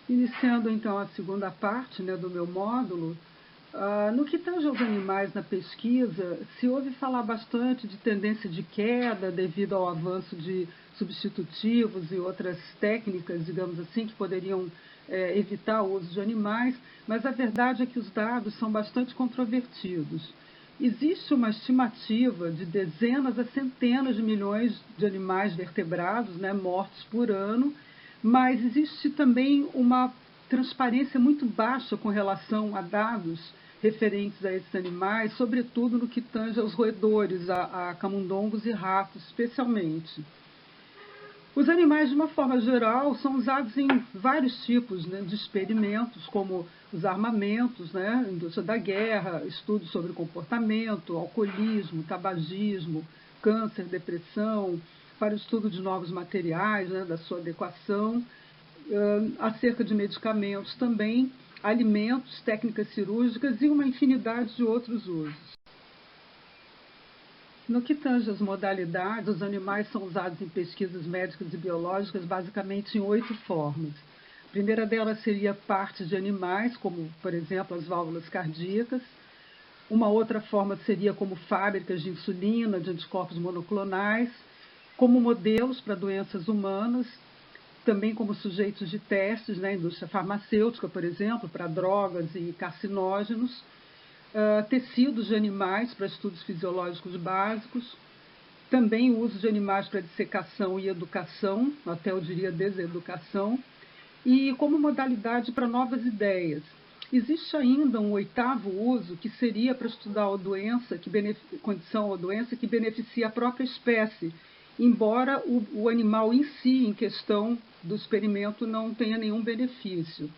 Iniciando então a segunda parte, né, do meu módulo, no que tange aos animais na pesquisa, se ouve falar bastante de tendência de queda devido ao avanço de substitutivos e outras técnicas, digamos assim, que poderiam evitar o uso de animais, mas a verdade é que os dados são bastante controvertidos. Existe uma estimativa de dezenas a centenas de milhões de animais vertebrados, né, mortos por ano, mas existe também uma transparência muito baixa com relação a dados referentes a esses animais, sobretudo no que tange aos roedores, a camundongos e ratos, especialmente. Os animais, de uma forma geral, são usados em vários tipos, né, de experimentos, como os armamentos, né, indústria da guerra, estudos sobre comportamento, alcoolismo, tabagismo, câncer, depressão, para o estudo de novos materiais, né, da sua adequação, acerca de medicamentos também, alimentos, técnicas cirúrgicas e uma infinidade de outros usos. No que tange às modalidades, os animais são usados em pesquisas médicas e biológicas basicamente em 8 formas. A primeira delas seria partes de animais, como, por exemplo, as válvulas cardíacas. Uma outra forma seria como fábricas de insulina, de anticorpos monoclonais, como modelos para doenças humanas, também como sujeitos de testes na indústria farmacêutica, por exemplo, para drogas e carcinógenos, tecidos de animais para estudos fisiológicos básicos, também o uso de animais para dissecação e educação, até eu diria deseducação, e como modalidade para novas ideias. Existe ainda um 8º uso, que seria para estudar a doença, condição ou doença que beneficia a própria espécie, embora o animal em si, em questão do experimento, não tenha nenhum benefício.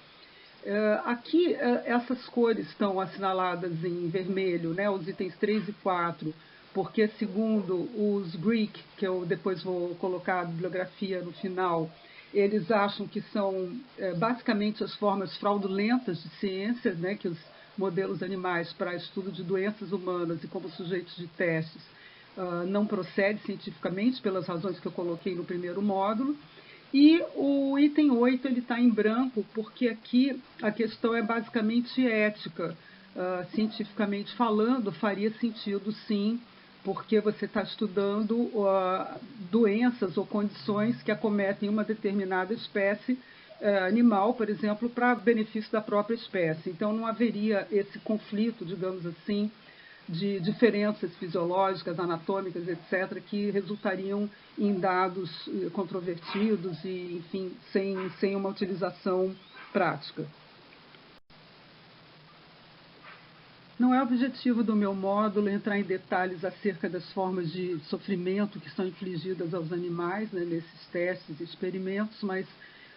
Aqui, essas cores estão assinaladas em vermelho, né, os itens 3 e 4, porque, segundo os Greek, que eu depois vou colocar a bibliografia no final, eles acham que são basicamente as formas fraudulentas de ciência, né, que os modelos animais para estudo de doenças humanas e como sujeitos de testes não procede cientificamente, pelas razões que eu coloquei no primeiro módulo. E o item 8 ele está em branco, porque aqui a questão é basicamente ética. Cientificamente falando, faria sentido sim, porque você está estudando doenças ou condições que acometem uma determinada espécie animal, por exemplo, para benefício da própria espécie. Então não haveria esse conflito, digamos assim, de diferenças fisiológicas, anatômicas, etc., que resultariam em dados controvertidos e, enfim, sem uma utilização prática. Não é objetivo do meu módulo entrar em detalhes acerca das formas de sofrimento que são infligidas aos animais, né, nesses testes e experimentos, mas,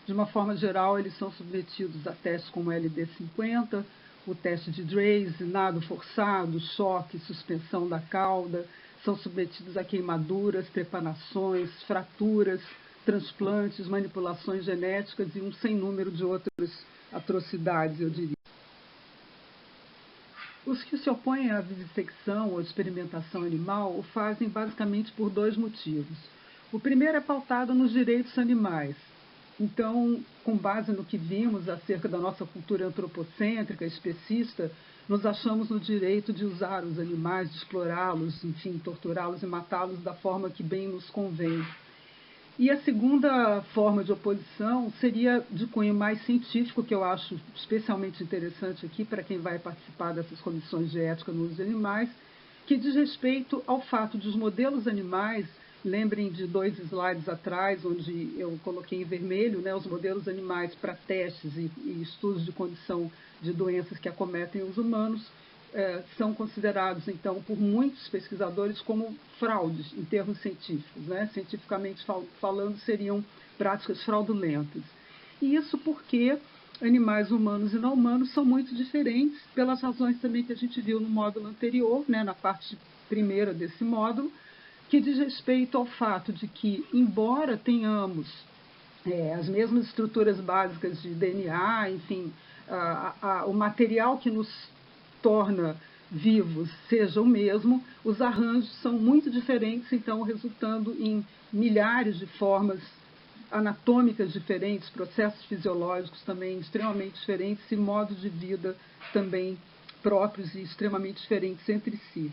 de uma forma geral, eles são submetidos a testes como LD50, o teste de Draze, nado forçado, choque, suspensão da cauda, são submetidos a queimaduras, trepanações, fraturas, transplantes, manipulações genéticas e um sem número de outras atrocidades, eu diria. Os que se opõem à vivissecção ou experimentação animal o fazem basicamente por 2 motivos. O primeiro é pautado nos direitos animais. Então, com base no que vimos acerca da nossa cultura antropocêntrica, especista, nos achamos no direito de usar os animais, de explorá-los, enfim, torturá-los e matá-los da forma que bem nos convém. E a segunda forma de oposição seria de cunho mais científico, que eu acho especialmente interessante aqui para quem vai participar dessas comissões de ética no uso de animais, que diz respeito ao fato de os modelos animais, lembrem de 2 slides atrás, onde eu coloquei em vermelho, né, os modelos animais para testes e estudos de condição de doenças que acometem os humanos, são considerados, então, por muitos pesquisadores como fraudes em termos científicos, né? Cientificamente falando, seriam práticas fraudulentas. E isso porque animais humanos e não humanos são muito diferentes, pelas razões também que a gente viu no módulo anterior, né, na parte primeira desse módulo, que diz respeito ao fato de que, embora tenhamos as mesmas estruturas básicas de DNA, enfim, o material que nos torna vivos seja o mesmo, os arranjos são muito diferentes, então resultando em milhares de formas anatômicas diferentes, processos fisiológicos também extremamente diferentes e modos de vida também próprios e extremamente diferentes entre si.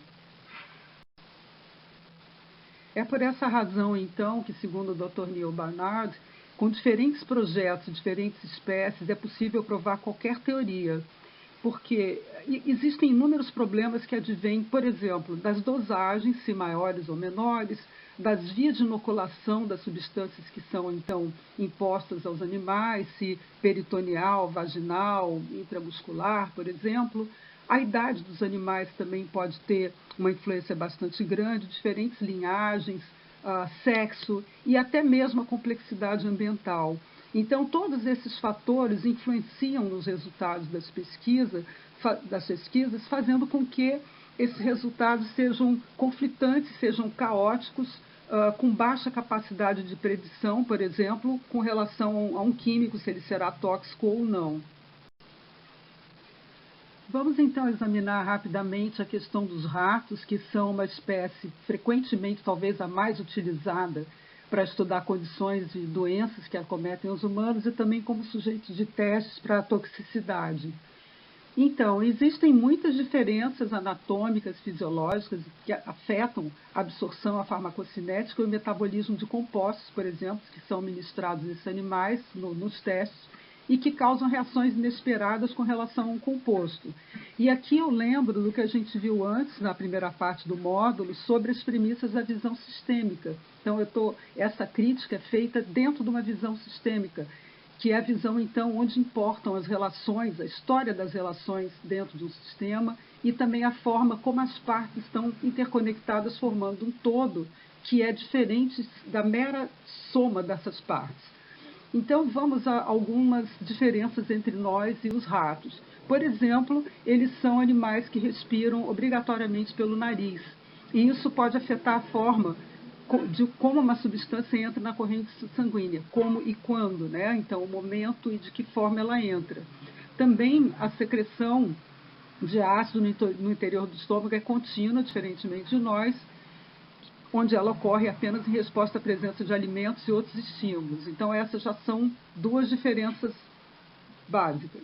É por essa razão, então, que, segundo o Dr. Neil Barnard, com diferentes projetos, diferentes espécies, é possível provar qualquer teoria, porque existem inúmeros problemas que advêm, por exemplo, das dosagens, se maiores ou menores, das vias de inoculação das substâncias que são, então, impostas aos animais, se peritoneal, vaginal, intramuscular, por exemplo. A idade dos animais também pode ter uma influência bastante grande, diferentes linhagens, sexo e até mesmo a complexidade ambiental. Então, todos esses fatores influenciam nos resultados das pesquisas, fazendo com que esses resultados sejam conflitantes, sejam caóticos, com baixa capacidade de predição, por exemplo, com relação a um químico, se ele será tóxico ou não. Vamos então examinar rapidamente a questão dos ratos, que são uma espécie frequentemente, talvez a mais utilizada para estudar condições e doenças que acometem os humanos e também como sujeitos de testes para a toxicidade. Então, existem muitas diferenças anatômicas, fisiológicas, que afetam a absorção, a farmacocinética e o metabolismo de compostos, por exemplo, que são ministrados a esses animais nos testes, e que causam reações inesperadas com relação a um composto. E aqui eu lembro do que a gente viu antes, na primeira parte do módulo, sobre as premissas da visão sistêmica. Então, essa crítica é feita dentro de uma visão sistêmica, que é a visão, então, onde importam as relações, a história das relações dentro de um sistema e também a forma como as partes estão interconectadas, formando um todo que é diferente da mera soma dessas partes. Então, vamos a algumas diferenças entre nós e os ratos. Por exemplo, eles são animais que respiram obrigatoriamente pelo nariz. E isso pode afetar a forma de como uma substância entra na corrente sanguínea, como e quando, né? Então, o momento e de que forma ela entra. Também a secreção de ácido no interior do estômago é contínua, diferentemente de nós, onde ela ocorre apenas em resposta à presença de alimentos e outros estímulos. Então, essas já são duas diferenças básicas.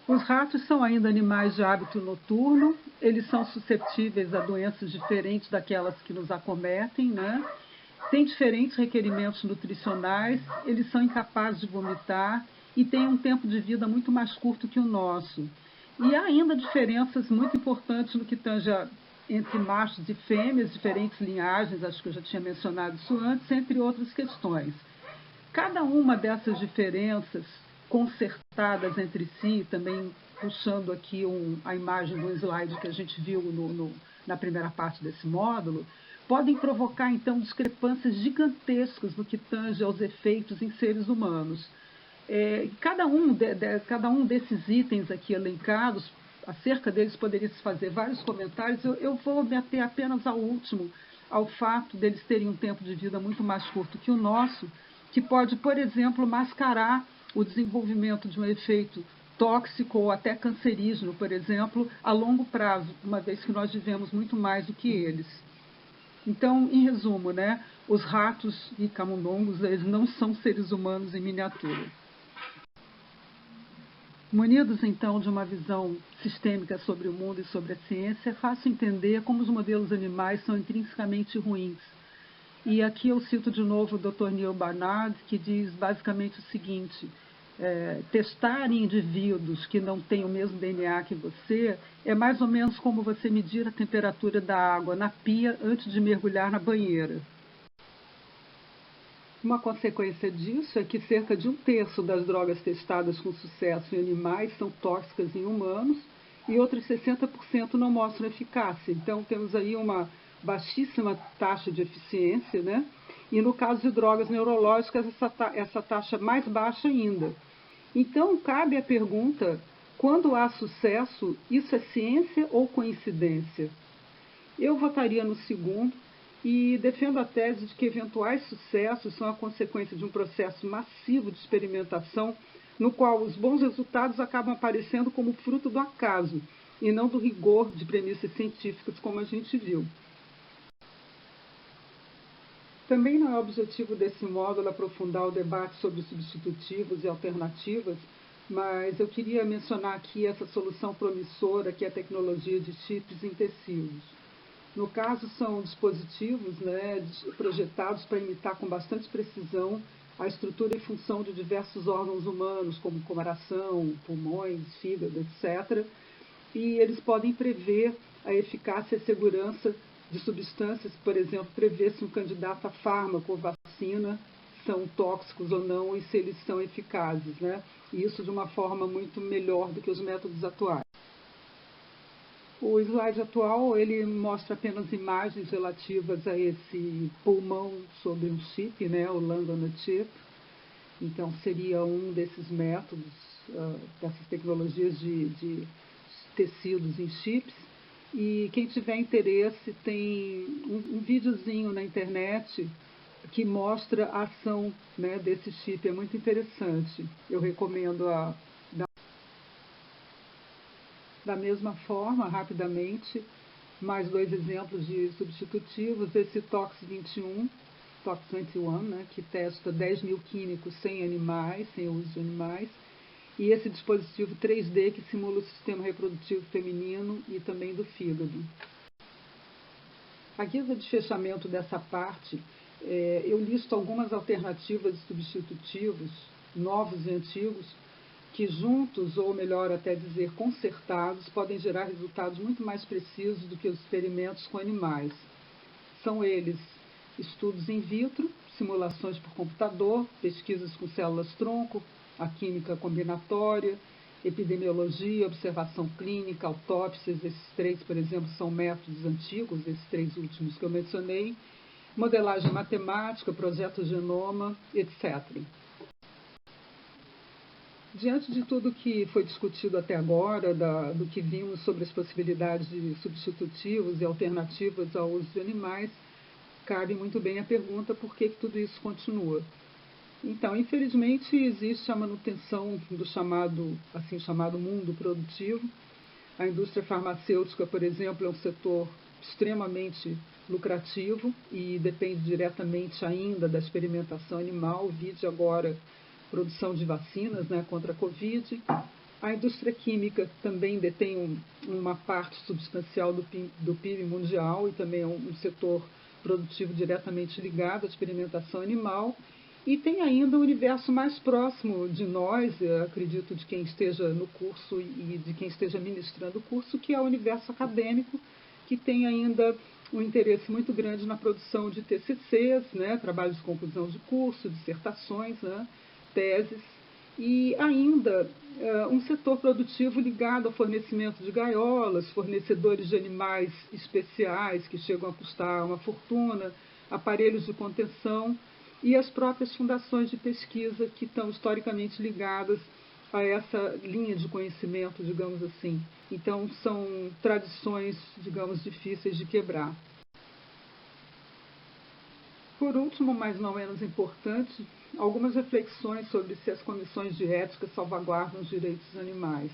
Os ratos são ainda animais de hábito noturno, eles são suscetíveis a doenças diferentes daquelas que nos acometem, né? Têm diferentes requerimentos nutricionais, eles são incapazes de vomitar e têm um tempo de vida muito mais curto que o nosso. E há ainda diferenças muito importantes no que tange entre machos e fêmeas, diferentes linhagens, acho que eu já tinha mencionado isso antes, entre outras questões. Cada uma dessas diferenças concertadas entre si, também puxando aqui a imagem do slide que a gente viu na primeira parte desse módulo, podem provocar, então, discrepâncias gigantescas no que tange aos efeitos em seres humanos. Cada um desses itens aqui elencados, acerca deles poderia-se fazer vários comentários, eu vou me ater apenas ao último, ao fato deles terem um tempo de vida muito mais curto que o nosso, que pode, por exemplo, mascarar o desenvolvimento de um efeito tóxico ou até cancerígeno, por exemplo, a longo prazo, uma vez que nós vivemos muito mais do que eles. Então, em resumo, né, os ratos e camundongos, eles não são seres humanos em miniatura. Munidos, então, de uma visão sistêmica sobre o mundo e sobre a ciência, é fácil entender como os modelos animais são intrinsecamente ruins. E aqui eu cito de novo o Dr. Neil Barnard, que diz basicamente o seguinte: testar em indivíduos que não têm o mesmo DNA que você é mais ou menos como você medir a temperatura da água na pia antes de mergulhar na banheira. Uma consequência disso é que cerca de 1/3 das drogas testadas com sucesso em animais são tóxicas em humanos e outros 60% não mostram eficácia. Então, temos aí uma baixíssima taxa de eficiência, né? E no caso de drogas neurológicas, essa taxa mais baixa ainda. Então, cabe a pergunta: quando há sucesso, isso é ciência ou coincidência? Eu votaria no segundo e defendo a tese de que eventuais sucessos são a consequência de um processo massivo de experimentação no qual os bons resultados acabam aparecendo como fruto do acaso e não do rigor de premissas científicas, como a gente viu. Também não é objetivo desse módulo aprofundar o debate sobre substitutivos e alternativas, mas eu queria mencionar aqui essa solução promissora que é a tecnologia de chips em tecidos. No caso, são dispositivos, né, projetados para imitar com bastante precisão a estrutura e função de diversos órgãos humanos, como coração, pulmões, fígado, etc. E eles podem prever a eficácia e a segurança de substâncias, por exemplo, prever se um candidato a fármaco ou vacina são tóxicos ou não e se eles são eficazes, né? E isso de uma forma muito melhor do que os métodos atuais. O slide atual, ele mostra apenas imagens relativas a esse pulmão sobre um chip, né, o Lung on a Chip. Então, seria um desses métodos, dessas tecnologias de tecidos em chips. E quem tiver interesse, tem um videozinho na internet que mostra a ação, né, desse chip. É muito interessante. Eu recomendo da mesma forma, rapidamente, mais dois exemplos de substitutivos. Esse TOX-21, né, que testa 10 mil químicos sem animais, sem uso de animais. E esse dispositivo 3D que simula o sistema reprodutivo feminino e também do fígado. A guisa de fechamento dessa parte, eu listo algumas alternativas de substitutivos, novos e antigos, que juntos, ou melhor até dizer concertados, podem gerar resultados muito mais precisos do que os experimentos com animais. São eles estudos in vitro, simulações por computador, pesquisas com células-tronco, a química combinatória, epidemiologia, observação clínica, autópsias. Esses três, por exemplo, são métodos antigos, esses três últimos que eu mencionei, modelagem matemática, projeto genoma, etc. Diante de tudo que foi discutido até agora, do que vimos sobre as possibilidades de substitutivos e alternativas ao uso de animais, cabe muito bem a pergunta por que tudo isso continua. Então, infelizmente, existe a manutenção do assim chamado mundo produtivo. A indústria farmacêutica, por exemplo, é um setor extremamente lucrativo e depende diretamente ainda da experimentação animal. Vide agora produção de vacinas, né, contra a Covid. A indústria química também detém uma parte substancial do PIB mundial e também é um setor produtivo diretamente ligado à experimentação animal. E tem ainda o universo mais próximo de nós, acredito, de quem esteja no curso e de quem esteja ministrando o curso, que é o universo acadêmico, que tem ainda um interesse muito grande na produção de TCCs, né, trabalhos de conclusão de curso, dissertações, né, teses, e ainda um setor produtivo ligado ao fornecimento de gaiolas, fornecedores de animais especiais que chegam a custar uma fortuna, aparelhos de contenção e as próprias fundações de pesquisa que estão historicamente ligadas a essa linha de conhecimento, digamos assim. Então, são tradições, digamos, difíceis de quebrar. Por último, mas não menos importante, algumas reflexões sobre se as comissões de ética salvaguardam os direitos dos animais.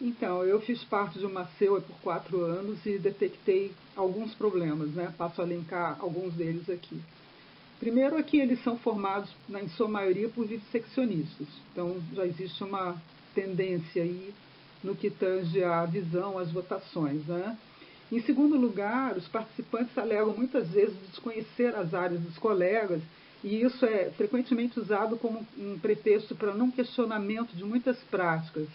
Então, eu fiz parte de uma CEUA por 4 anos e detectei alguns problemas, né? Passo a elencar alguns deles aqui. Primeiro é que eles são formados, em sua maioria, por viviseccionistas. Então, já existe uma tendência aí no que tange à visão, às votações, né? Em segundo lugar, os participantes alegam muitas vezes desconhecer as áreas dos colegas, e isso é frequentemente usado como um pretexto para não questionamento de muitas práticas.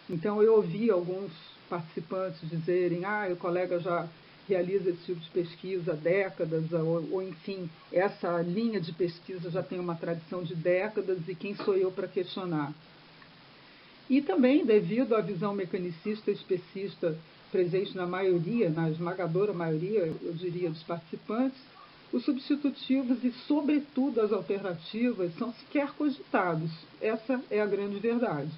Então, eu ouvi alguns participantes dizerem: o colega já realiza esse tipo de pesquisa há décadas, ou enfim, essa linha de pesquisa já tem uma tradição de décadas, e quem sou eu para questionar? E também, devido à visão mecanicista e especista presente na maioria, na esmagadora maioria, eu diria, dos participantes, os substitutivos e, sobretudo, as alternativas são sequer cogitados. Essa é a grande verdade.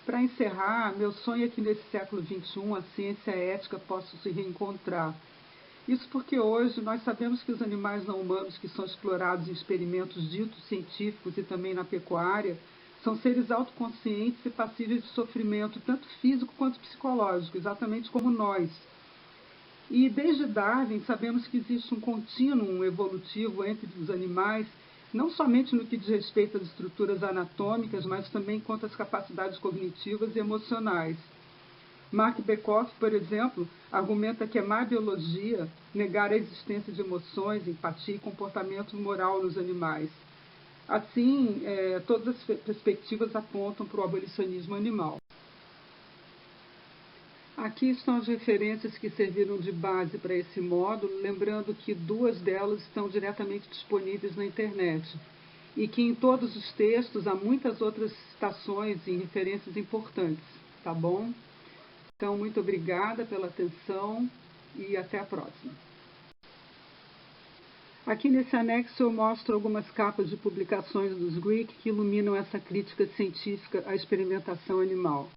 Para encerrar, meu sonho é que nesse século XXI a ciência e a ética possam se reencontrar. Isso porque hoje nós sabemos que os animais não humanos que são explorados em experimentos ditos científicos e também na pecuária são seres autoconscientes e passíveis de sofrimento tanto físico quanto psicológico, exatamente como nós. E desde Darwin sabemos que existe um contínuo evolutivo entre os animais, não somente no que diz respeito às estruturas anatômicas, mas também quanto às capacidades cognitivas e emocionais. Mark Bekoff, por exemplo, argumenta que é má biologia negar a existência de emoções, empatia e comportamento moral nos animais. Assim, todas as perspectivas apontam para o abolicionismo animal. Aqui estão as referências que serviram de base para esse módulo, lembrando que 2 delas estão diretamente disponíveis na internet e que em todos os textos há muitas outras citações e referências importantes, tá bom? Então, muito obrigada pela atenção e até a próxima. Aqui nesse anexo eu mostro algumas capas de publicações dos Greek que iluminam essa crítica científica à experimentação animal.